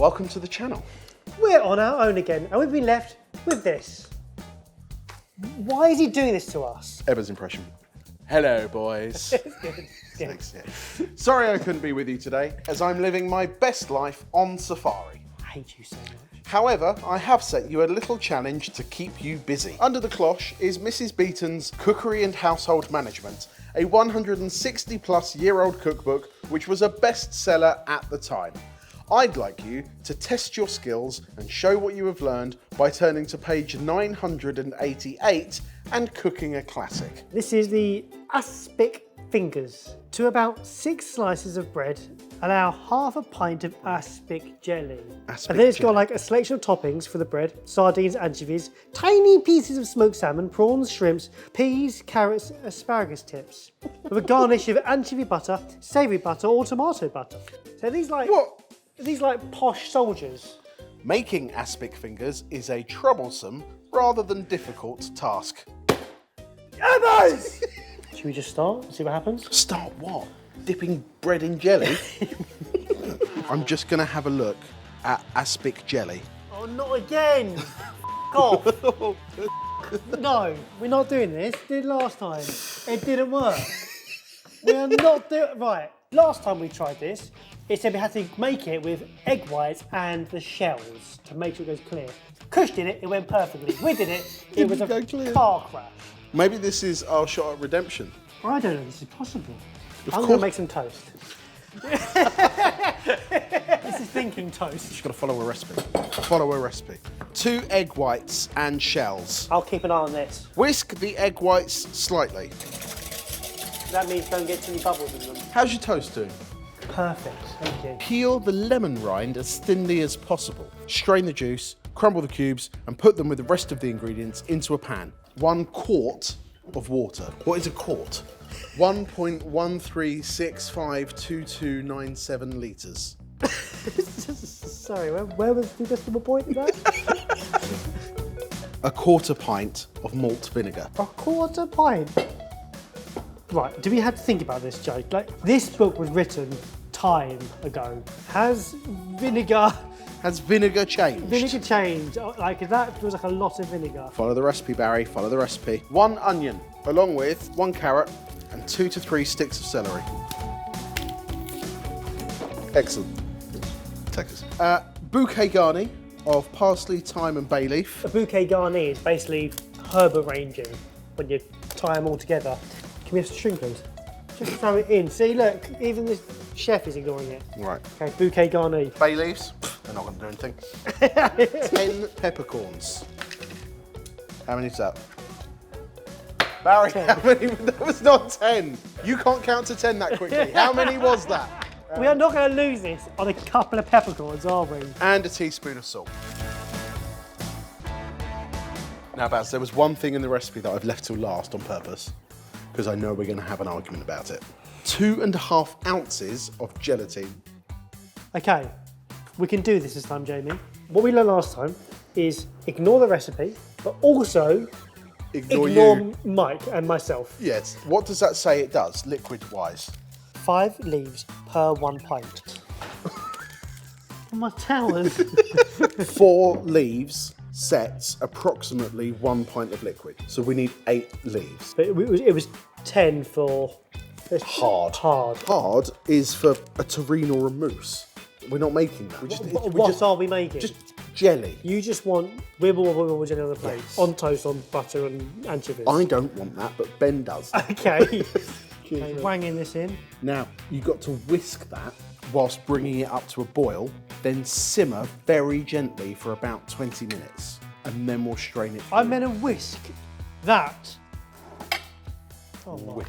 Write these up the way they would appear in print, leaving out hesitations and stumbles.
welcome to the channel. We're on our own again, and we've been left with this. Why is he doing this to us? Ebba's impression. Hello, boys. Good. Thanks, yeah. Sorry I couldn't be with you today, as I'm living my best life on safari. I hate you so much. However, I have set you a little challenge to keep you busy. Under the cloche is Mrs. Beeton's Cookery and Household Management, a 160-plus-year-old cookbook which was a bestseller at the time. I'd like you to test your skills and show what you have learned by turning to page 988 and cooking a classic. This is the aspic fingers. To about 6 slices of bread, allow half a pint of aspic jelly. And then it's got like a selection of toppings for the bread: sardines, anchovies, tiny pieces of smoked salmon, prawns, shrimps, peas, carrots, asparagus tips, with a garnish of anchovy butter, savoury butter, or tomato butter. So these like posh soldiers. Making aspic fingers is a troublesome rather than difficult task. Ebbers! Should we just start and see what happens? Start what? Dipping bread in jelly? I'm just going to have a look at aspic jelly. Oh, not again! Off. No, we're not doing this. Did last time. It didn't work. We are not doing... Right, last time we tried this, it said we had to make it with egg whites and the shells to make sure it goes clear. Kush did it, it went perfectly. We did it, it was a car crash. Maybe this is our shot at redemption. I don't know if this is possible. Of I'm going to make some toast. This is thinking toast. You've got to follow a recipe. Follow a recipe. 2 egg whites and shells. I'll keep an eye on this. Whisk the egg whites slightly. That means don't get too many bubbles in them. How's your toast doing? Perfect, thank you. Peel the lemon rind as thinly as possible. Strain the juice, crumble the cubes, and put them with the rest of the ingredients into a pan. 1 quart of water. What is a quart? 1.13652297 litres. Sorry, where was the decimal point of that? A 1/4 pint of malt vinegar. A 1/4 pint? Right, do we have to think about this, Joe? Like, this book was written time ago. Has vinegar changed? Vinegar changed. Like, that was like a lot of vinegar. Follow the recipe, Barry, follow the recipe. 1 onion, along with 1 carrot and 2 to 3 sticks of celery. Excellent. Texas. Bouquet garni of parsley, thyme and bay leaf. A bouquet garni is basically herb arranging when you tie them all together. Can we have some string, please? Just throw it in. See, look, even the chef is ignoring it. Right. Okay, bouquet garni. Bay leaves. They're not going to do anything. 10 peppercorns. How many is that? Barry, 10. how many? That was not 10. You can't count to 10 that quickly. How many was that? We are not going to lose this on a couple of peppercorns, are we? And a teaspoon of salt. Now, Baz, there was one thing in the recipe that I've left till last on purpose, because I know we're going to have an argument about it. 2.5 ounces of gelatin. Okay, we can do this time, Jamie. What we learned last time is ignore the recipe, but also ignore Mike and myself. Yes. What does that say it does, liquid-wise? 5 leaves per 1 pint. My towers. 4 leaves sets approximately 1 pint of liquid. So we need 8 leaves. But it was 10 for... Hard. Hard is for a terrine or a mousse. We're not making that. What are we making? Just jelly. You just want wibble jelly on the plate. Yes. On toast, on butter and anchovies. I don't want that, but Ben does. Okay. Okay, wanging this in. Now, you've got to whisk that whilst bringing it up to a boil, then simmer very gently for about 20 minutes, and then we'll strain it through. I'm going to whisk that. Oh my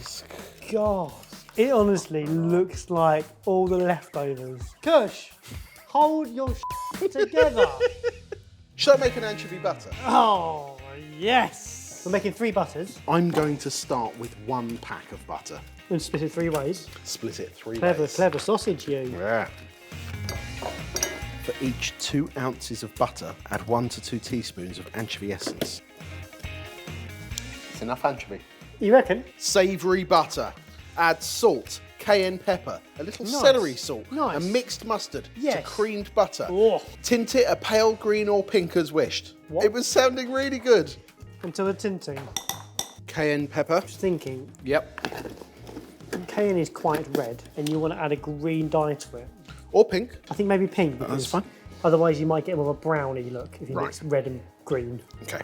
God. It honestly looks like all the leftovers. Kush, hold your together. Should I make an anchovy butter? Oh, yes. We're making 3 butters. I'm going to start with 1 pack of butter. And split it 3 ways. Split it 3 ways. Clever sausage, you. Yeah. For each 2 ounces of butter, add 1 to 2 teaspoons of anchovy essence. It's enough anchovy. You reckon? Savoury butter. Add salt, cayenne pepper, a little Nice. celery salt, Nice. a mixed mustard, Yes. to creamed butter. Oh. Tint it a pale green or pink as wished. What? It was sounding really good. Until the tinting. Cayenne pepper. Just thinking, Yep. cayenne is quite red, and you want to add a green dye to it. Or pink. I think maybe pink, because That's fine. otherwise you might get more of a browny look if you Right. mix red and green. Okay.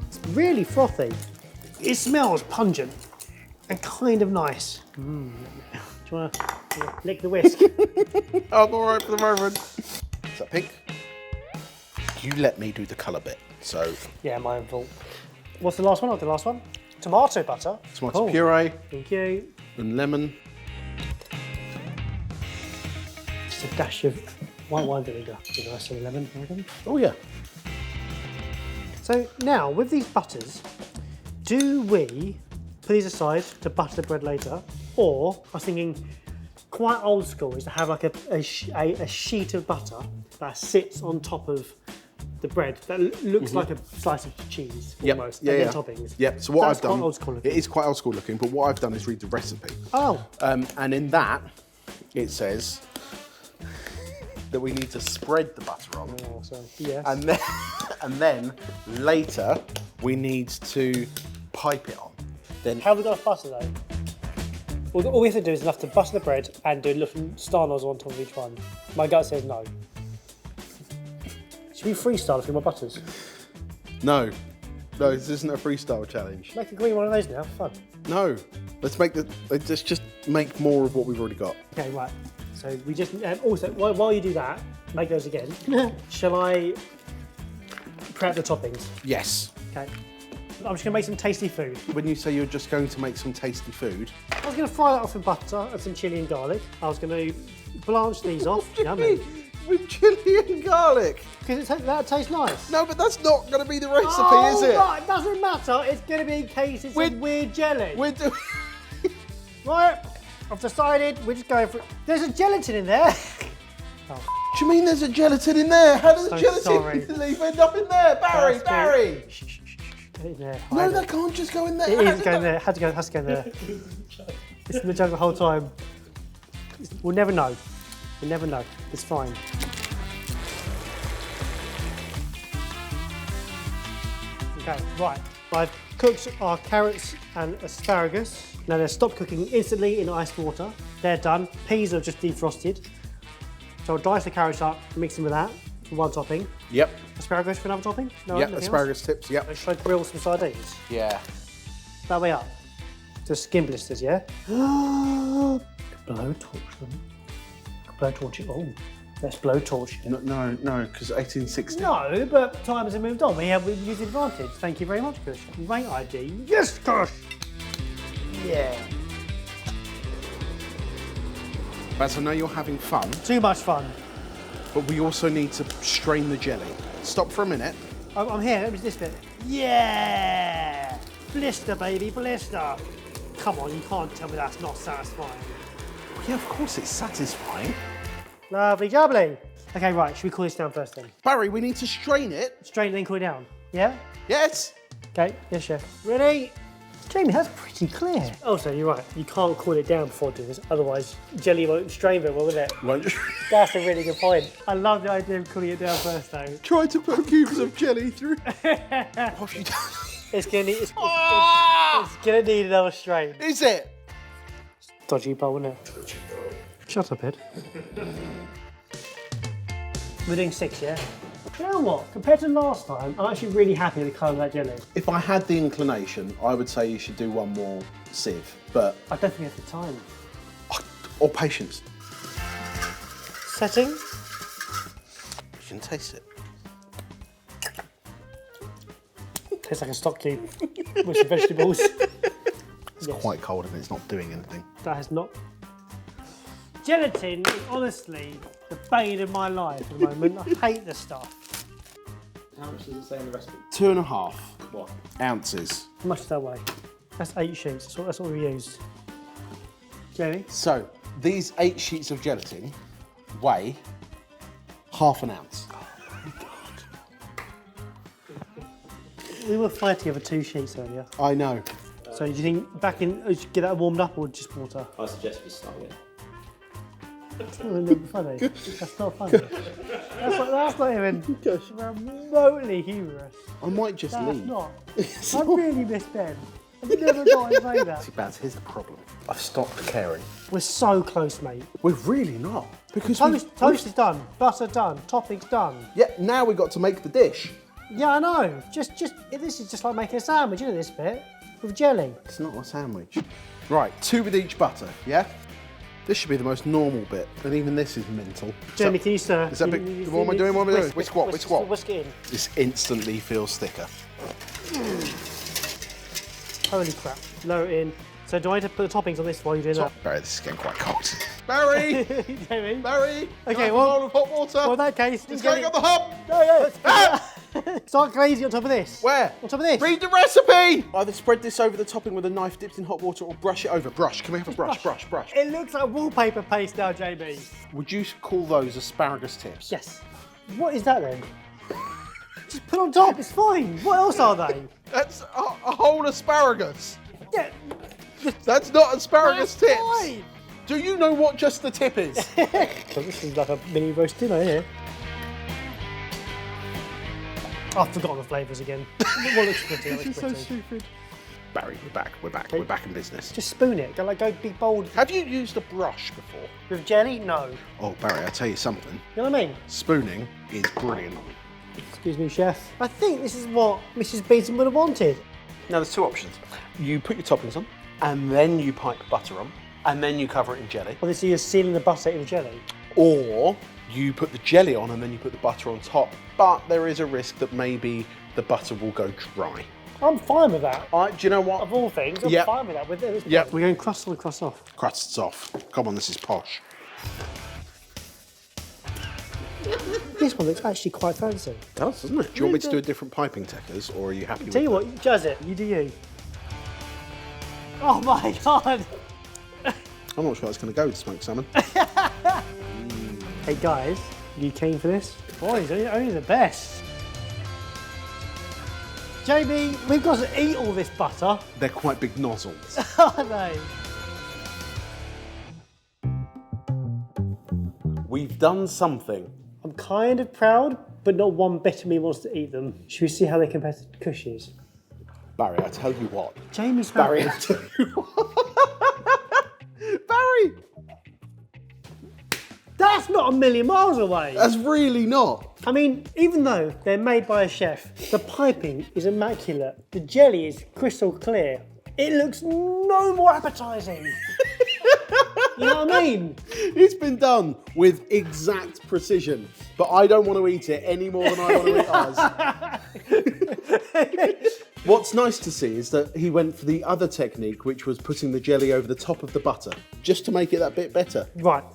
It's really frothy. It smells pungent and kind of nice. Do you want to lick the whisk? I'm all right for the moment. Is that pink? You let me do the colour bit. So, Yeah, my own fault. What's the last one? What's the last one? Tomato butter. tomato Cool. puree Thank you. and lemon. Just a dash of white wine vinegar. Did I say lemon? Oh, yeah. So now, with these butters, do we put these aside to butter the bread later? Or, I was thinking, quite old school is to have like a sheet of butter that sits on top of the bread that looks like a slice of cheese almost, Yeah, and yeah. then toppings. Yeah, so what That's I've done, quite old school looking. it is quite old school looking, but what I've done is read the recipe. Oh, And in that, it says that we need to spread the butter on. oh, so yes. And then later, we need to pipe it on. Then How have we got to butter though? All we have to do is enough to butter the bread and do a little star nozzle on top of each one. My gut says no. Should we freestyle a few more butters? No, this isn't a freestyle challenge. Make a green one of those now, for fun. No, let's just make more of what we've already got. Okay, right. So we just, also, while you do that, make those again. Shall I prep the toppings? Yes. Okay. I'm just gonna make some tasty food. When you say you're just going to make some tasty food, I was gonna fry that off in butter and some chilli and garlic. I was gonna blanch these off. Yummy. with chilli and garlic. Because that tastes nice. No, but that's not going to be the recipe, Oh, is it? right, it doesn't matter. It's going to be in case it's a weird jelly. We're doing. Right, I've decided we're just going for it. There's a gelatin in there. Do you mean there's a gelatin in there? How does So gelatin sorry. leaf end up in there? Barry, That's Barry! Shh, shh, shh, shh. Get in there. No, hide that it. can't just go in there. It is going there. It has to go in there. It's in the jug the whole time. We'll never know. We'll never know. It's fine. Okay, right. I've cooked our carrots and asparagus. Now they're stopped cooking instantly in ice water. They're done. Peas are just defrosted. So I'll dice the carrots up, mix them with that for one topping. Yep. Asparagus for another topping? No, Yep, nothing asparagus tips, yep. else? Should I grill some sardines? Yeah. That way up. To skin blisters, yeah? Blowtorch them. Blowtorch it. Oh, let's blowtorch it. No, because 1860. No, but times have moved on. We've used the advantage. Thank you very much, Kush. Great idea. Yes, Kush! Yeah. Baz, I know you're having fun, Too much fun. but we also need to strain the jelly. Stop for a minute. I'm here. Let me do this bit. Yeah! Blister, baby, blister. Come on, you can't tell me that's not satisfying. Yeah, of course it's satisfying. Lovely jubbly. Okay, right. Should we cool this down first then? Barry, we need to strain it. Straight then cool it down. Yeah? Yes. Okay, yes, chef. Ready? Jamie, that's pretty clear. Also, you're right. You can't cool it down before doing this, otherwise jelly won't strain very well, will it? Won't you? That's a really good point. I love the idea of cooling it down first, though. Try to put cubes of jelly through. What have you done? It's gonna need. It's gonna need another strain. Is it? Dodgy bowl, isn't it? Shut up, Ed. We're doing 6, yeah? You know what? Compared to last time, I'm actually really happy with the colour of that jelly. If I had the inclination, I would say you should do one more sieve, but I don't think I have the time. or patience. Setting. You can taste it. Tastes like a stock cube with some vegetables. It's quite cold and it's not doing anything. That has not. Gelatin is honestly the bane of my life at the moment. I hate this stuff. How much does it say in the recipe? 2.5 What? ounces. How much does that weigh? That's 8 sheets. That's what we used. Jamie? So these 8 sheets of gelatin weigh half an ounce. We were fighting over 2 sheets earlier. I know. So do you think back in, get that warmed up or just water? I suggest we start again. That's not funny. That's not funny. That's not even remotely humorous. I might just That's leave. not. I really miss Ben. I've never got to say that. See, Baz, here's the problem. I've stopped caring. We're so close, mate. We're really not. Because Toast is done, butter done, toppings done. Yeah, now we've got to make the dish. Yeah, I know. This is just like making a sandwich, isn't it, this bit? With jelly. It's not a sandwich. Right, 2 with each butter, yeah? This should be the most normal bit, and even this is mental. Jeremy, can you stir? Is that big? What am I doing? What am I doing? Whisk what? Whisk what? Whisk it in. This instantly feels thicker. Holy crap. Lower it in. So do I need to put the toppings on this while you do that? Barry, this is getting quite cold. Barry! Jamie? Barry! Okay, a well, bowl of hot water. Well, in that case... It's going on the hob! No. Start glazing on top of this. Where? On top of this. Read the recipe! Either spread this over the topping with a knife dipped in hot water or brush it over. Brush. Can we have a brush? Brush. It looks like wallpaper paste now, Jamie. Would you call those asparagus tips? Yes. What is that then? Just put on top, it's fine. What else are they? That's a whole asparagus. Yeah. That's not asparagus That's tips. fine. Do you know what just the tip is? So this is like a mini roast dinner here. I've forgotten the flavours again. What looks pretty? This is so stupid. Barry, we're back. We're back in business. Just spoon it. Go be bold. Have you used a brush before? With jelly? No. Oh, Barry, I'll tell you something. You know what I mean? Spooning is brilliant. Excuse me, chef. I think this is what Mrs. Beeton would have wanted. Now, there's 2 options. You put your toppings on, and then you pipe butter on, and then you cover it in jelly. Obviously, you're sealing the butter in the jelly. Or you put the jelly on and then you put the butter on top, but there is a risk that maybe the butter will go dry. I'm fine with that. Do you know what? Of all things, I'm Yep. fine with that. With this Yep. We're going crust on, crust off. Crusts off. Come on, this is posh. This one looks actually quite fancy. It does, doesn't it? Do you want me to do a different piping techers, or are you happy with Tell you what, jazz it. You do you. Oh my God. I'm not sure that's going to go with smoked salmon. Hey guys, you keen for this? Boy, he's only the best. Jamie, we've got to eat all this butter. They're quite big nozzles. Aren't they? We've done something. I'm kind of proud, but not one bit of me wants to eat them. Should we see how they compare to cushies? Barry, I tell you what. Jamie's Barry, I tell you what. Barry! That's not a million miles away. That's really not. I mean, even though they're made by a chef, the piping is immaculate. The jelly is crystal clear. It looks no more appetising. You know what I mean? It's been done with exact precision, but I don't want to eat it any more than I want to eat ours. What's nice to see is that he went for the other technique, which was putting the jelly over the top of the butter, just to make it that bit better. Right.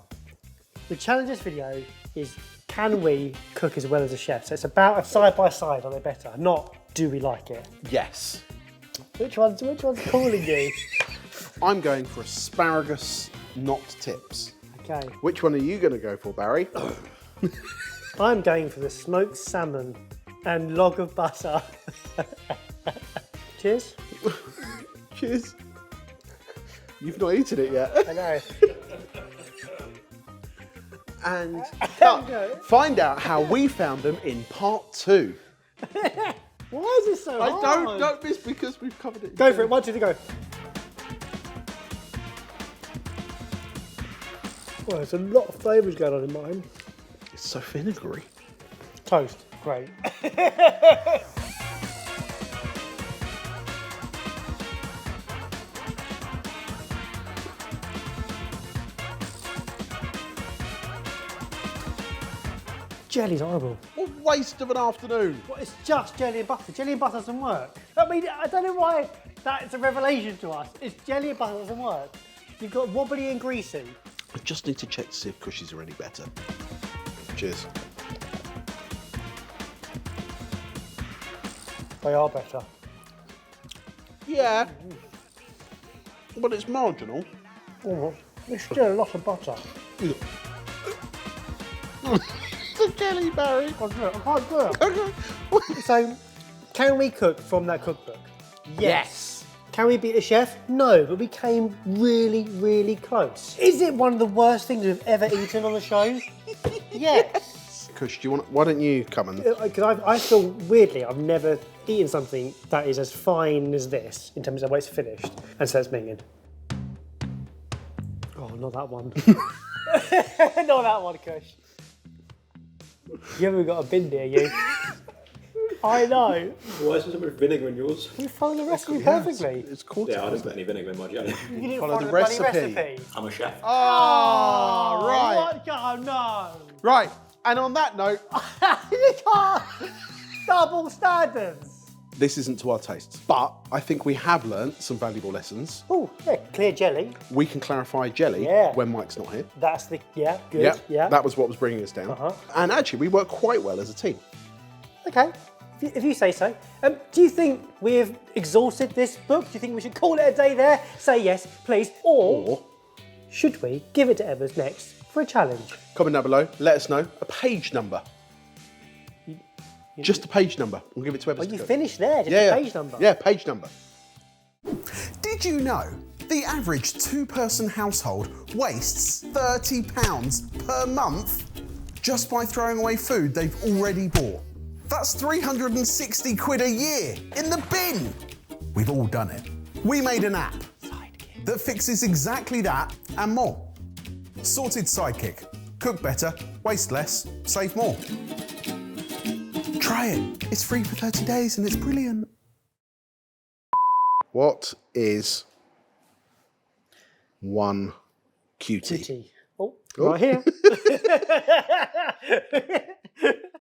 The challenge of this video is, can we cook as well as a chef? So it's about a side by side, are they better? Not, do we like it? Yes. Which one's calling you? I'm going for asparagus, not tips. Okay. Which one are you going to go for, Barry? I'm going for the smoked salmon and log of butter. Cheers. Cheers. You've not eaten it yet. I know. And No. find out how we found them in part 2. Why is this so hard? Don't miss because we've covered it. Go for it. 1, 2, 3, go. Well, there's a lot of flavours going on in mine. It's so vinegary. Toast. Great. Jelly's horrible. What a waste of an afternoon. Well, it's just jelly and butter. Jelly and butter doesn't work. I mean, I don't know why that's a revelation to us. It's jelly and butter doesn't work. You've got wobbly and greasy. I just need to check to see if cushies are any better. Cheers. They are better. Yeah. But it's marginal. Oh, it's still a lot of butter. The jelly, Barry. I can't do it. So, can we cook from that cookbook? Yes. Can we beat a chef? No, but we came really, really close. Is it one of the worst things we've ever eaten on the show? Yes. Kush, why don't you come and... Because I feel, weirdly, I've never eaten something that is as fine as this in terms of the way it's finished. And so it's minging. Oh, not that one. Not that one, Kush. You haven't got a bin there, you. I know. Why is there so much vinegar in yours? You followed the recipe perfectly. It's called... Yeah, I didn't put any vinegar in my jelly. You didn't Follow follow the bloody recipe. I'm a chef. Oh, right. What? Oh, no. Right, and on that note... You can't. Double standards. This isn't to our tastes, but I think we have learnt some valuable lessons. Oh, yeah, clear jelly. We can clarify jelly when Mike's not here. That's the, good, yeah. That was what was bringing us down. And actually, we work quite well as a team. Okay, if you say so. Do you think we've exhausted this book? Do you think we should call it a day there? Say yes, please. Or should we give it to Evers next for a challenge? Comment down below, let us know a page number. Just a page number. We'll give it to Evers. Oh, you finished there, just a page number. Yeah, page number. Did you know the average two-person household wastes £30 per month just by throwing away food they've already bought? That's 360 quid a year in the bin. We've all done it. We made an app that fixes exactly that and more. Sorted Sidekick. Cook better, waste less, save more. Try it. It's free for 30 days and it's brilliant. What is one cutie? Oh, right here.